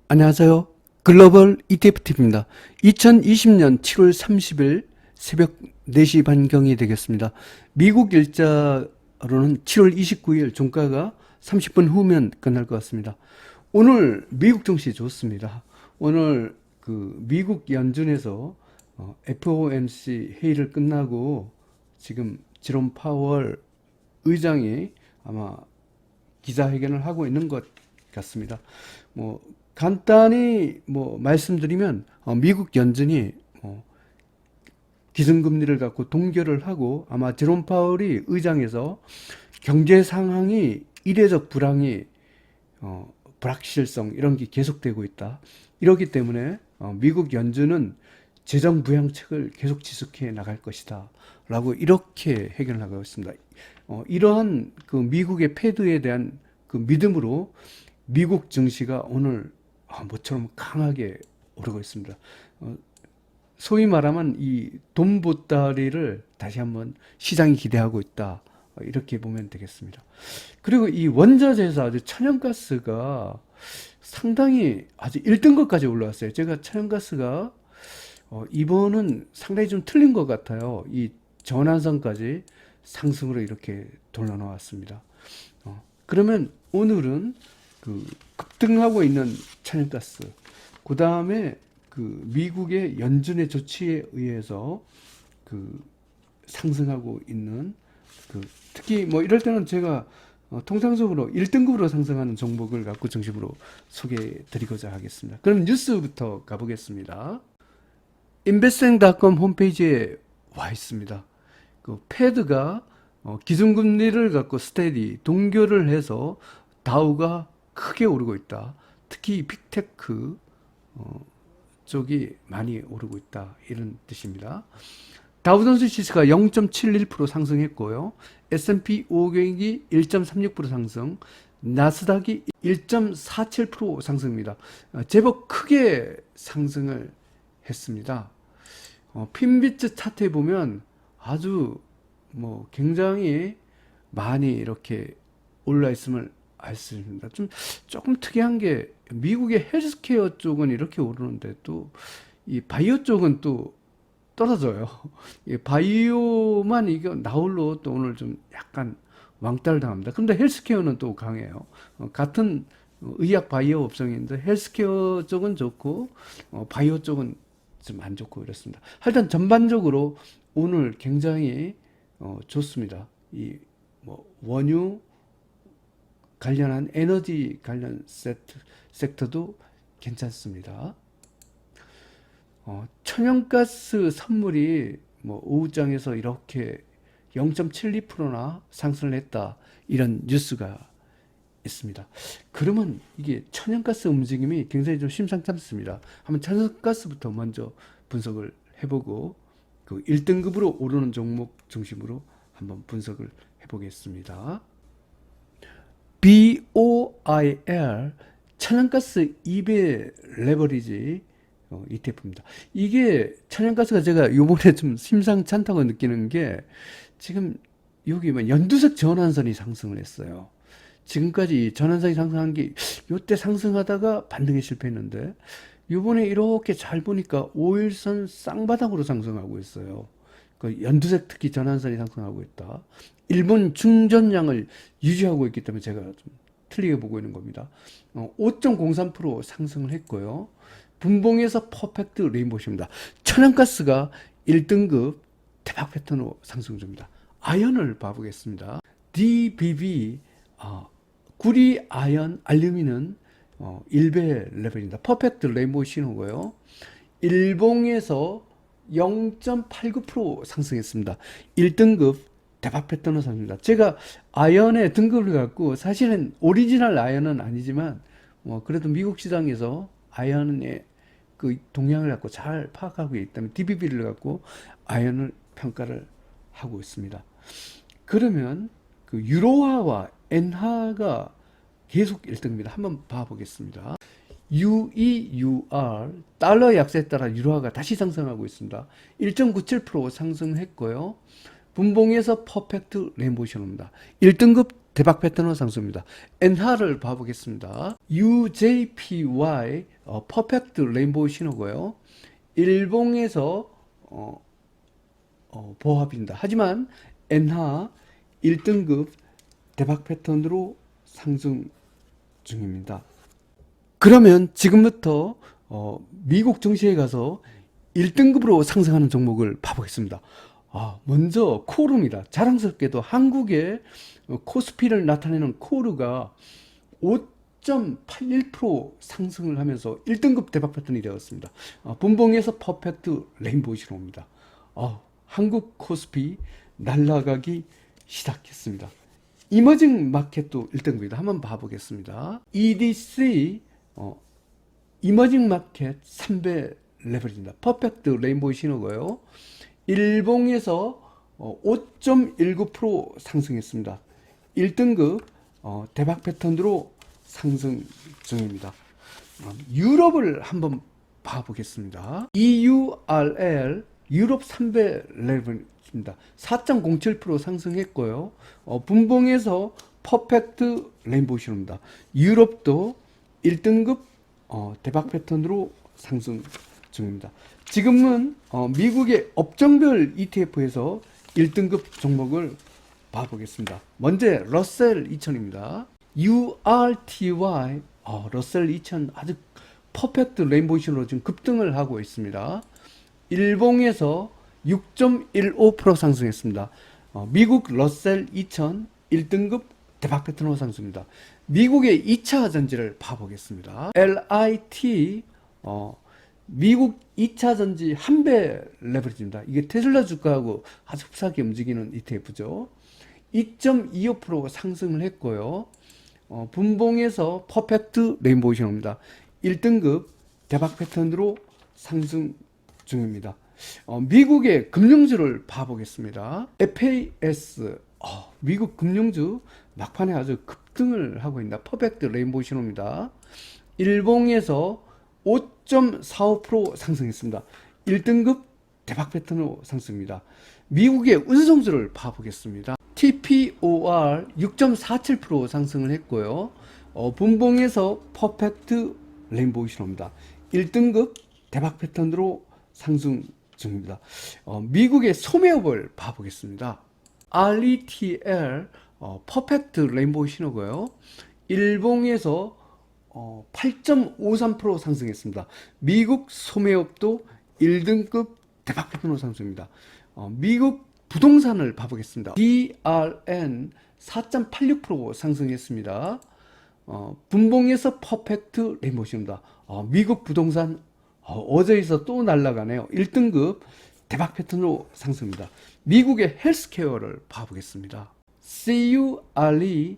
안녕하세요. 글로벌 ETFTV입니다. 2020년 7월 30일 새벽 4시 반경이 되겠습니다. 미국 일자로는 7월 29일 종가가 30분 후면 끝날 것 같습니다. 오늘 미국 증시 좋습니다. 오늘 미국 연준에서 FOMC 회의를 끝나고 지금 제롬 파월 의장이 아마 기자회견을 하고 있는 것 같습니다. 뭐 간단히 말씀드리면 미국 연준이 기준금리를 갖고 동결을 하고 아마 제롬 파월이 의장에서 경제 상황이 이례적 불황이 불확실성 이런 게 계속되고 있다. 이렇기 때문에 미국 연준은 재정 부양책을 계속 지속해 나갈 것이다. 라고 이렇게 해결을 하고 있습니다. 이러한 미국의 패드에 대한 믿음으로 미국 증시가 오늘 모처럼 강하게 오르고 있습니다. 소위 말하면 이 돈 보따리를 다시 한번 시장이 기대하고 있다. 이렇게 보면 되겠습니다. 그리고 이 원자재에서 아주 천연가스가 상당히 아주 1등급까지 올라왔어요. 제가 천연가스가 이번은 상당히 좀 틀린 것 같아요. 이 전환선까지 상승으로 이렇게 돌려놓았습니다. 그러면 오늘은 급등하고 있는 천연가스, 그 다음에 미국의 연준의 조치에 의해서 상승하고 있는 특히 뭐 이럴 때는 제가 통상적으로 1등급으로 상승하는 종목을 갖고 중심으로 소개해 드리고자 하겠습니다. 그럼 뉴스부터 가보겠습니다. investing.com 홈페이지에 와 있습니다. 패드가 기준금리를 갖고 스테디 동결을 해서 다우가 크게 오르고 있다. 특히 빅테크 쪽이 많이 오르고 있다. 이런 뜻입니다. 다우존스 지수가 0.71% 상승했고요. S&P 500이 1.36% 상승, 나스닥이 1.47% 상승입니다. 제법 크게 상승을 했습니다. 핀비츠 차트에 보면 아주 굉장히 많이 이렇게 올라 있음을 알 수 있습니다. 조금 특이한 게 미국의 헬스케어 쪽은 이렇게 오르는데 또 이 바이오 쪽은 또 떨어져요. 이 바이오만 이게 나홀로 또 오늘 좀 약간 왕따를 당합니다. 근데 헬스케어는 또 강해요. 같은 의약 바이오 업종인데 헬스케어 쪽은 좋고 바이오 쪽은 좀 안 좋고 이렇습니다. 하여튼 전반적으로 오늘 굉장히 좋습니다. 이 원유 관련한 에너지 관련 섹터도 괜찮습니다. 천연가스 선물이 오후장에서 이렇게 0.72%나 상승을 했다. 이런 뉴스가 있습니다. 그러면 이게 천연가스 움직임이 굉장히 좀 심상찮습니다. 한번 천연가스부터 먼저 분석을 해보고 1등급으로 오르는 종목 중심으로 한번 분석을 해보겠습니다. BOIL 천연가스 2배 레버리지 ETF입니다. 이게 천연가스가 제가 요번에 좀 심상찮다고 느끼는 게 지금 여기 연두색 전환선이 상승을 했어요. 지금까지 전환선이 상승한 게 요때 상승하다가 반등에 실패했는데 요번에 이렇게 잘 보니까 5일선 쌍바닥으로 상승하고 있어요. 연두색 특히 전환선이 상승하고 있다. 일본 충전량을 유지하고 있기 때문에 제가 좀 틀리게 보고 있는 겁니다. 5.03% 상승을 했고요. 분봉에서 퍼펙트 레인보우입니다. 천연가스가 1등급 대박 패턴으로 상승 중입니다. 아연을 봐보겠습니다. DBB 구리, 아연, 알루미늄 1배 레벨입니다. 퍼펙트 레인보우 신호고요. 일봉에서 0.89% 상승했습니다. 1등급 대박 패턴으로 상승입니다. 제가 아연의 등급을 갖고 사실은 오리지널 아연은 아니지만 그래도 미국 시장에서 아연의 동향을 갖고 잘 파악하고 있기 때문에 DBB를 갖고 아연을 평가를 하고 있습니다. 그러면 유로화와 엔화가 계속 1등입니다. 한번 봐보겠습니다. UEUR 달러 약세에 따라 유로화가 다시 상승하고 있습니다. 1.97% 상승했고요. 분봉에서 퍼펙트 레인보우 신호입니다. 1등급 대박 패턴으로 상승입니다. 엔하를 봐보겠습니다. UJPY 퍼펙트 레인보우 신호고요. 일봉에서 보합입니다. 하지만 엔하 1등급 대박 패턴으로 상승 중입니다. 그러면 지금부터 미국 증시에 가서 1등급으로 상승하는 종목을 봐보겠습니다. 먼저 코르입니다. 자랑스럽게도 한국의 코스피를 나타내는 코르가 5.81% 상승을 하면서 1등급 대박 패턴이 되었습니다. 분봉에서 퍼펙트 레인보우 신호입니다. 한국 코스피 날아가기 시작했습니다. 이머징 마켓도 1등급이다. 한번 봐보겠습니다. EDC 이머징 마켓 3배 레벨입니다. 퍼펙트 레인보우 신호고요. 일봉에서 5.19% 상승했습니다. 1등급 대박 패턴으로 상승 중입니다. 유럽을 한번 봐보겠습니다. EURL 유럽 3배 레벨입니다. 4.07% 상승했고요. 분봉에서 퍼펙트 레인보우 신호입니다. 유럽도 1등급 대박 패턴으로 상승 중입니다. 지금은 미국의 업종별 ETF에서 1등급 종목을 봐보겠습니다. 먼저 러셀 2000입니다. URTY 러셀 2000 아주 퍼펙트 레인보우 신호로 지금 급등을 하고 있습니다. 일봉에서 6.15% 상승했습니다. 미국 러셀 2000 1등급 대박 패턴으로 상승입니다. 미국의 2차 전지를 봐보겠습니다. LIT 미국 2차 전지 한 배 레버리지입니다. 이게 테슬라 주가하고 아주 흡사하게 움직이는 ETF죠. 2.25% 상승을 했고요. 분봉에서 퍼펙트 레인보우 신호입니다. 1등급 대박 패턴으로 상승 중입니다. 미국의 금융주를 봐보겠습니다. FAS 미국 금융주 막판에 아주 급등을 하고 있다. 퍼펙트 레인보우 신호입니다. 일봉에서 5.45% 상승했습니다. 1등급 대박 패턴으로 상승입니다. 미국의 운송주를 봐보겠습니다. TPOR 6.47% 상승을 했고요. 분봉에서 퍼펙트 레인보우 신호입니다. 1등급 대박 패턴으로 상승 중입니다. 미국의 소매업을 봐보겠습니다. RETL 퍼펙트 레인보우 신호고요. 일봉에서 8.53% 상승했습니다. 미국 소매업도 1등급 대박 패턴으로 상승입니다. 미국 부동산을 봐보겠습니다. DRN 4.86% 상승했습니다. 분봉에서 퍼펙트 레인보우 신호입니다. 미국 부동산 어제에서 또 날아가네요. 1등급 대박 패턴으로 상승입니다. 미국의 헬스케어를 봐보겠습니다. CURE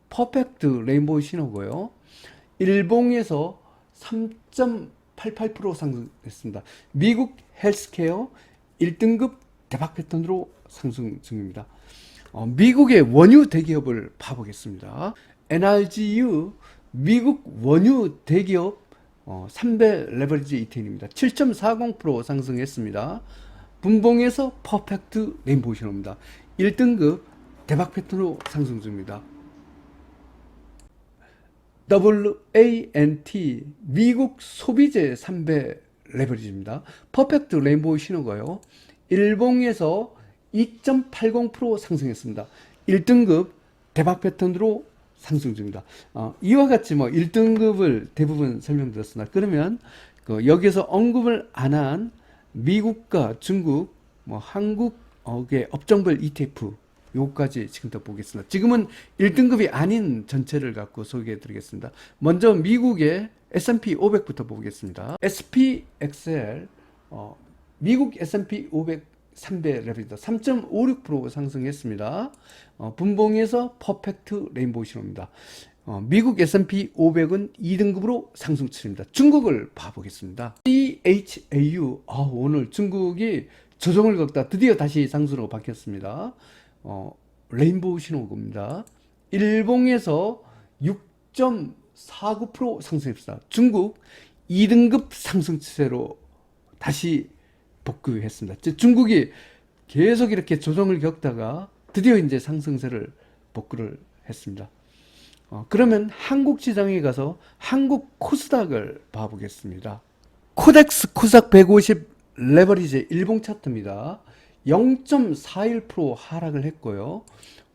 퍼펙트 레인보우 신호고요. 일봉에서 3.88% 상승했습니다. 미국 헬스케어 1등급 대박 패턴으로 상승 중입니다. 미국의 원유 대기업을 봐보겠습니다. NRGU 미국 원유 대기업 3배 레버리지 ETN입니다. 7.40% 상승했습니다. 분봉에서 퍼펙트 레인보우 신호입니다. 1등급 대박 패턴으로 상승 중입니다. WANT 미국 소비재 3배 레버리지입니다. 퍼펙트 레인보우 신호가요. 일봉에서 2.80% 상승했습니다. 1등급 대박 패턴으로 상승 중입니다. 이와 같이 1등급을 대부분 설명드렸습니다. 그러면 여기서 언급을 안 한 미국과 중국, 한국의 업종별 ETF 요거까지 지금부터 보겠습니다. 지금은 1등급이 아닌 전체를 갖고 소개해 드리겠습니다. 먼저 미국의 S&P 500부터 보겠습니다. SPXL 미국 S&P 500 3배 레벨입니다. 3.56% 상승했습니다. 분봉에서 퍼펙트 레인보우 신호입니다. 미국 S&P 500은 2등급으로 상승 추세입니다. 중국을 봐보겠습니다. CHAU 오늘 중국이 조정을 겪다 드디어 다시 상승으로 바뀌었습니다. 레인보우 신호입니다. 일봉에서 6.49% 상승했습니다. 중국 2등급 상승 추세로 다시 복귀했습니다. 중국이 계속 이렇게 조정을 겪다가 드디어 이제 상승세를 복구를 했습니다. 그러면 한국 시장에 가서 한국 코스닥을 봐보겠습니다. 코덱스 코스닥 150 레버리지 일봉 차트입니다. 0.41% 하락을 했고요.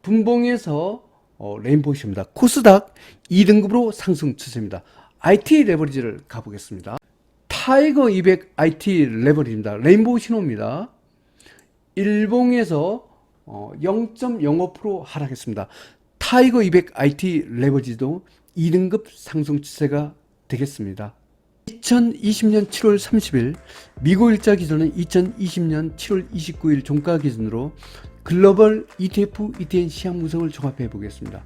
분봉에서 레인보우입니다. 코스닥 2등급으로 상승 추세입니다. IT 레버리지를 가보겠습니다. 타이거 200 IT 레버리지입니다. 레인보우 신호입니다. 일봉에서 0.05% 하락했습니다. 타이거 200 IT 레버리지도 2등급 상승 추세가 되겠습니다. 2020년 7월 30일 미국 일자 기준은 2020년 7월 29일 종가 기준으로 글로벌 ETF, ETN 시향 분석을 종합해 보겠습니다.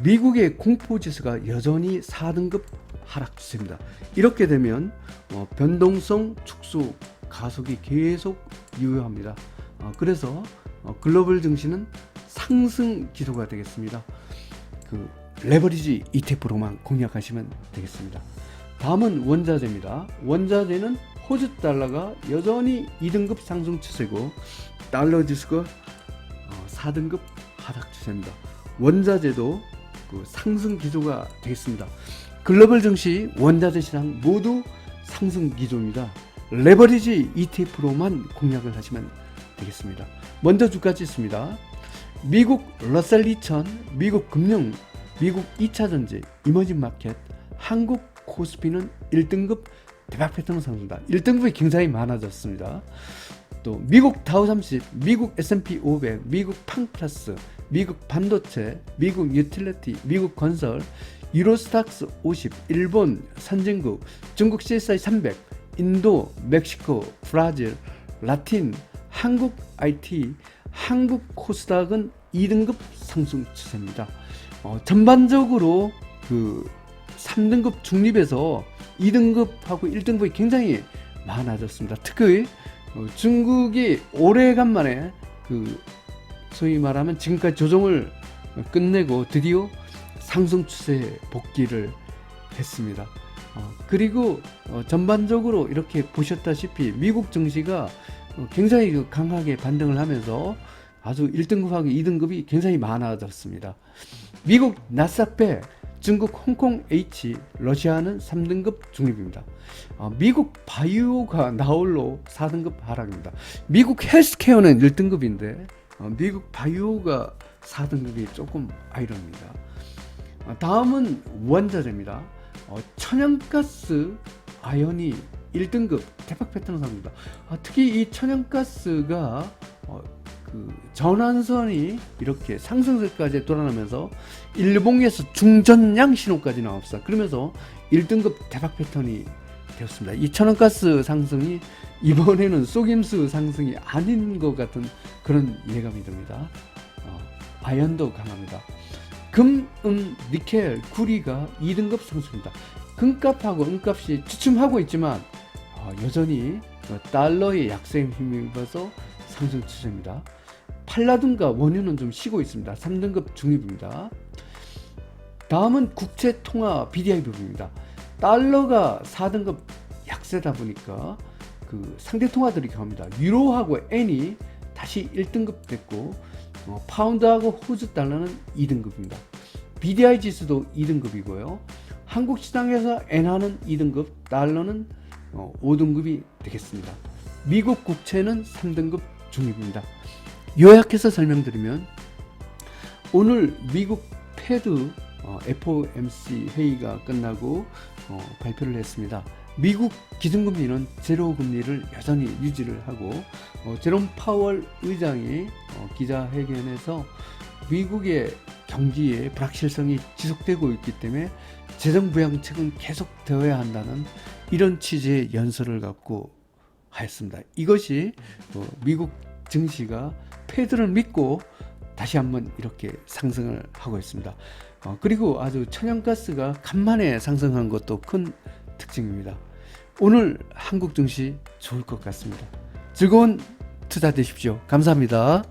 미국의 공포지수가 여전히 4등급 하락 추세입니다. 이렇게 되면 변동성 축소 가속이 계속 유효합니다. 그래서 글로벌 증시는 상승 기조가 되겠습니다. 그 레버리지 ETF로만 공략하시면 되겠습니다. 다음은 원자재입니다. 원자재는 호주 달러가 여전히 2등급 상승 추세고 달러 지수가 4등급 하락 추세입니다. 원자재도 그 상승 기조가 되겠습니다. 글로벌 증시, 원자재 시장 모두 상승 기조입니다. 레버리지 ETF로만 공략을 하시면 되겠습니다. 먼저 주가 지수입니다. 미국 러셀 2000, 미국 금융, 미국 2차 전지, 이머징 마켓, 한국 코스피는 1등급 대박 패턴 상승입니다. 1등급이 굉장히 많아졌습니다. 또 미국 다우 30, 미국 S&P 500, 미국 팡플러스, 미국 반도체, 미국 유틸리티, 미국 건설, 유로스탁스 50, 일본 선진국, 중국 CSI 300, 인도, 멕시코, 브라질, 라틴, 한국 IT, 한국 코스닥은 2등급 상승 추세입니다. 전반적으로 그 3등급 중립에서 2등급하고 1등급이 굉장히 많아졌습니다. 특히 중국이 오래간만에 그 소위 말하면 지금까지 조정을 끝내고 드디어 상승 추세에 복귀를 했습니다. 그리고 전반적으로 이렇게 보셨다시피 미국 증시가 굉장히 강하게 반등을 하면서 아주 1등급하고 2등급이 굉장히 많아졌습니다. 미국 나스닥 중국 홍콩 H, 러시아는 3등급 중립입니다. 미국 바이오가 나홀로 4등급 하락입니다. 미국 헬스케어는 1등급인데 미국 바이오가 4등급이 조금 아이러니입니다. 다음은 원자재입니다. 천연가스 아연이 1등급 대박 패턴 상입니다. 특히 이 천연가스가 그 전환선이 이렇게 상승세까지 돌아나면서 일봉에서 중전량 신호까지 나옵니다. 그러면서 1등급 대박 패턴이 되었습니다. 이 천연가스 상승이 이번에는 속임수 상승이 아닌 것 같은 그런 예감이 듭니다. 아연도 강합니다. 금, 니켈, 구리가 2등급 상승입니다. 금값하고 은값이 주춤하고 있지만 여전히 달러의 약세에 힘입어서 상승 추세입니다. 팔라딘과 원유는 좀 쉬고 있습니다. 3등급 중립입니다. 다음은 국채통화 BDI 부분입니다. 달러가 4등급 약세다 보니까 그 상대 통화들이 강합니다. 유로하고 엔이 다시 1등급 됐고 파운드하고 호주 달러는 2등급입니다. BDI 지수도 2등급이고요. 한국 시장에서 엔화는 2등급, 달러는 5등급이 되겠습니다. 미국 국채는 3등급 중립입니다. 요약해서 설명드리면 오늘 미국 패드 FOMC 회의가 끝나고 발표를 했습니다. 미국 기준금리는 제로 금리를 여전히 유지를 하고 제롬 파월 의장이 기자회견에서 미국의 경기의 불확실성이 지속되고 있기 때문에 재정 부양책은 계속 되어야 한다는 이런 취지의 연설을 갖고 하였습니다. 이것이 미국 증시가 패드를 믿고 다시 한번 이렇게 상승을 하고 있습니다. 그리고 아주 천연가스가 간만에 상승한 것도 큰 특징입니다. 오늘 한국 증시 좋을 것 같습니다. 즐거운 투자 되십시오. 감사합니다.